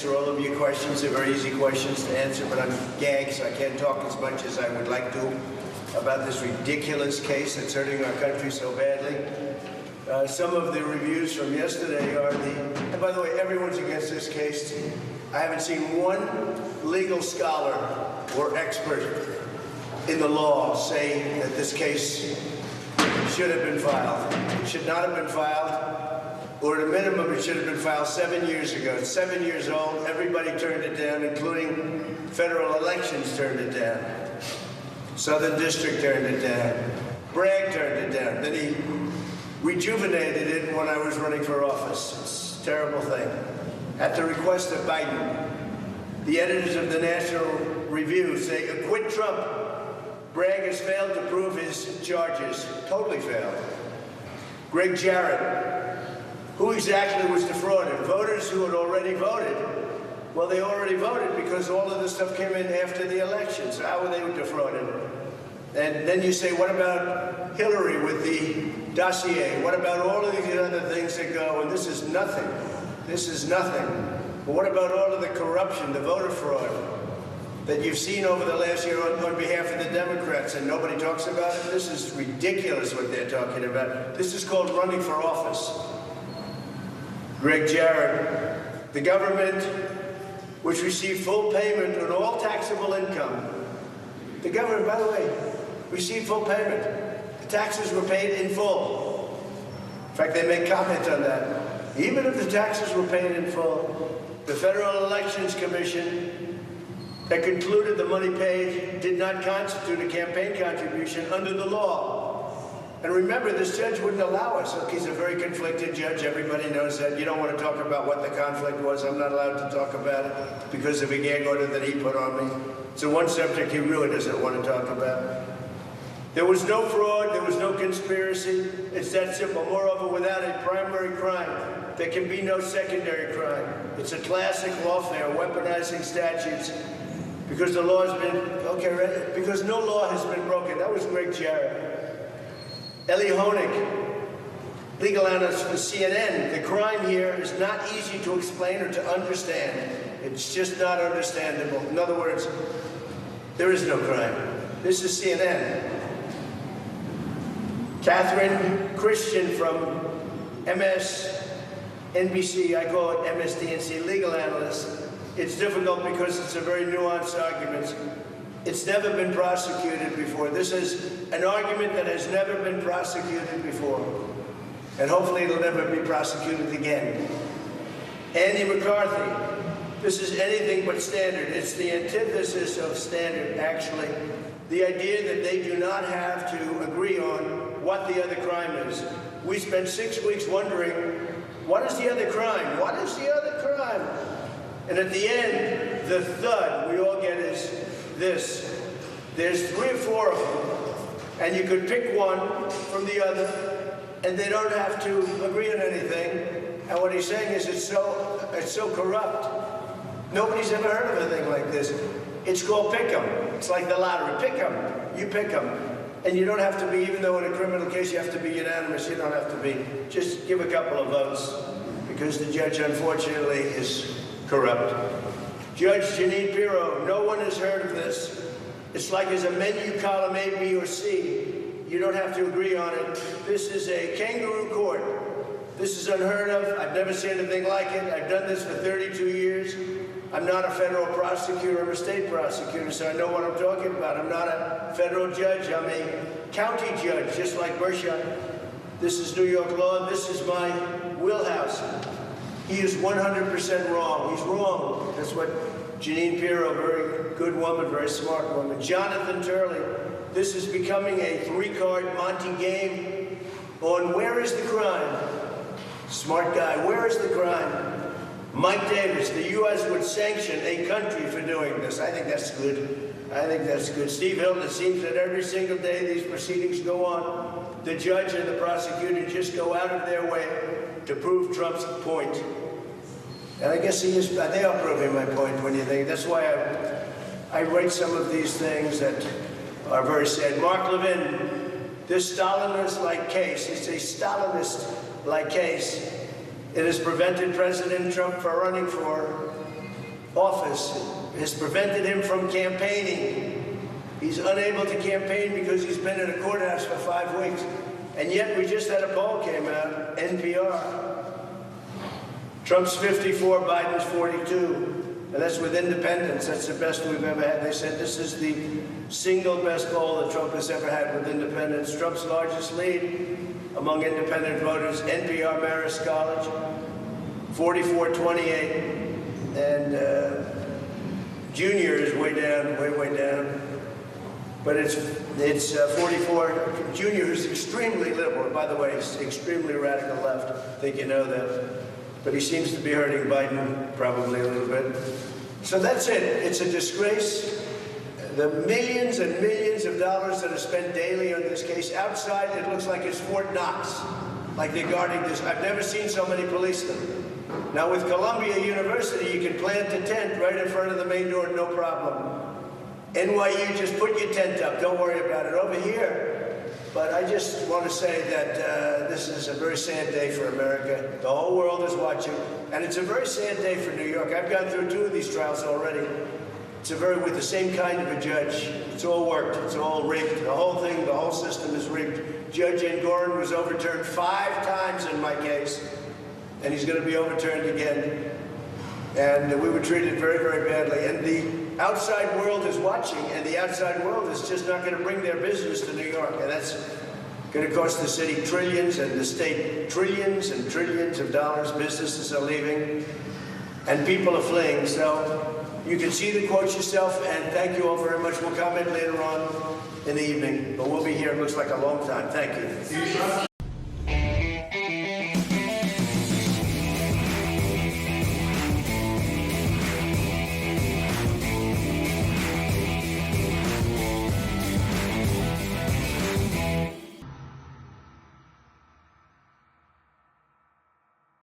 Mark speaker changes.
Speaker 1: answer all of your questions. They're very easy questions to answer, but I'm gagged, so I can't talk as much as I would like to about this ridiculous case that's hurting our country so badly. Some of the reviews from yesterday are and by the way, everyone's against this case. I haven't seen one legal scholar or expert in the law say that this case should have been filed. It should not have been filed, or at a minimum, it should have been filed 7 years ago. It's 7 years old. Everybody turned it down, including federal elections turned it down. Southern District turned it down. Bragg turned it down. Then he rejuvenated it when I was running for office. It's a terrible thing. At the request of Biden, the editors of the National Review say, acquit Trump. Bragg has failed to prove his charges. Totally failed. Greg Jarrett. Who exactly was defrauded? Voters who had already voted. Well, they already voted because all of this stuff came in after the election. So how were they defrauded? And then you say, what about Hillary with the dossier? What about all of these other things that go? And this is nothing. This is nothing. But what about all of the corruption, the voter fraud that you've seen over the last year on behalf of the Democrats, and nobody talks about it? This is ridiculous what they're talking about. This is called running for office. Greg Jarrett, the government, which received full payment on all taxable income. The government, by the way, received full payment. The taxes were paid in full. In fact, they make comment on that. Even if the taxes were paid in full, the Federal Elections Commission that concluded the money paid did not constitute a campaign contribution under the law. And remember, this judge wouldn't allow us. Look, he's a very conflicted judge. Everybody knows that. You don't want to talk about what the conflict was. I'm not allowed to talk about it because of a gag order that he put on me. It's the one subject he really doesn't want to talk about. There was no fraud. There was no conspiracy. It's that simple. Moreover, without a primary crime, there can be no secondary crime. It's a classic lawfare, weaponizing statutes because the law has been, because no law has been broken. That was Greg Jarrett. Ellie Honig, legal analyst for CNN. The crime here is not easy to explain or to understand. It's just not understandable. In other words, there is no crime. This is CNN. Catherine Christian from MSNBC, I call it MSDNC, legal analyst. It's difficult because it's a very nuanced argument. It's never been prosecuted before. This is an argument that has never been prosecuted before. And hopefully it'll never be prosecuted again. Andy McCarthy, this is anything but standard. It's the antithesis of standard, actually. The idea that they do not have to agree on what the other crime is. We spent 6 weeks wondering, what is the other crime? What is the other crime? And at the end, the thud we all get is this. There's 3 or 4 of them, and you could pick one from the other, and they don't have to agree on anything. And what he's saying is it's so corrupt. Nobody's ever heard of a thing like this. It's called pick 'em. It's like the lottery. Pick 'em. You pick 'em. And you don't have to be, even though in a criminal case you have to be unanimous, you don't have to be. Just give a couple of votes, because the judge, unfortunately, is corrupt. Judge Jeanine Pirro, no one has heard of this. It's like there's a menu column A, B, or C. You don't have to agree on it. This is a kangaroo court. This is unheard of. I've never seen anything like it. I've done this for 32 years. I'm not a federal prosecutor. I'm a state prosecutor, so I know what I'm talking about. I'm not a federal judge. I'm a county judge, just like Mershon. This is New York law. This is my wheelhouse. He is 100% wrong. He's wrong. That's what Jeanine Pirro, very good woman, very smart woman. Jonathan Turley, this is becoming a 3-card Monte game on where is the crime? Smart guy, where is the crime? Mike Davis, the U.S. would sanction a country for doing this. I think that's good. I think that's good. Steve Hilton, it seems that every single day these proceedings go on, the judge and the prosecutor just go out of their way to prove Trump's point. And I guess they are proving my point when you think. That's why I write some of these things that are very sad. Mark Levin, this Stalinist-like case, it's a Stalinist-like case. It has prevented President Trump from running for office has prevented him from campaigning. He's unable to campaign because he's been in a courthouse for 5 weeks. And yet we just had a poll came out, NPR. Trump's 54, Biden's 42. And that's with independents. That's the best we've ever had. They said this is the single best poll that Trump has ever had with independents. Trump's largest lead among independent voters, NPR Marist College, 44-28. And Junior is way down, way down. But it's 44. Junior, who's extremely liberal. By the way, he's extremely radical left. I think you know that. But he seems to be hurting Biden probably a little bit. So that's it. It's a disgrace. The millions and millions of dollars that are spent daily on this case. Outside, it looks like it's Fort Knox, like they're guarding this. I've never seen so many policemen. Now, with Columbia University, you can plant a tent right in front of the main door, no problem. NYU, just put your tent up. Don't worry about it. Over here, but I just want to say that this is a very sad day for America. The whole world is watching, and it's a very sad day for New York. I've gone through 2 of these trials already. It's with the same kind of a judge. It's all worked. It's all rigged. The whole thing, the whole system is rigged. Judge Engoron was overturned 5 times in my case, and he's going to be overturned again. And we were treated very, very badly. And the outside world is watching, and the outside world is just not going to bring their business to New York. And that's going to cost the city trillions and the state trillions and trillions of dollars. Businesses are leaving, and people are fleeing. So you can see the quotes yourself, and thank you all very much. We'll comment later on in the evening, but we'll be here, it looks like a long time. Thank you.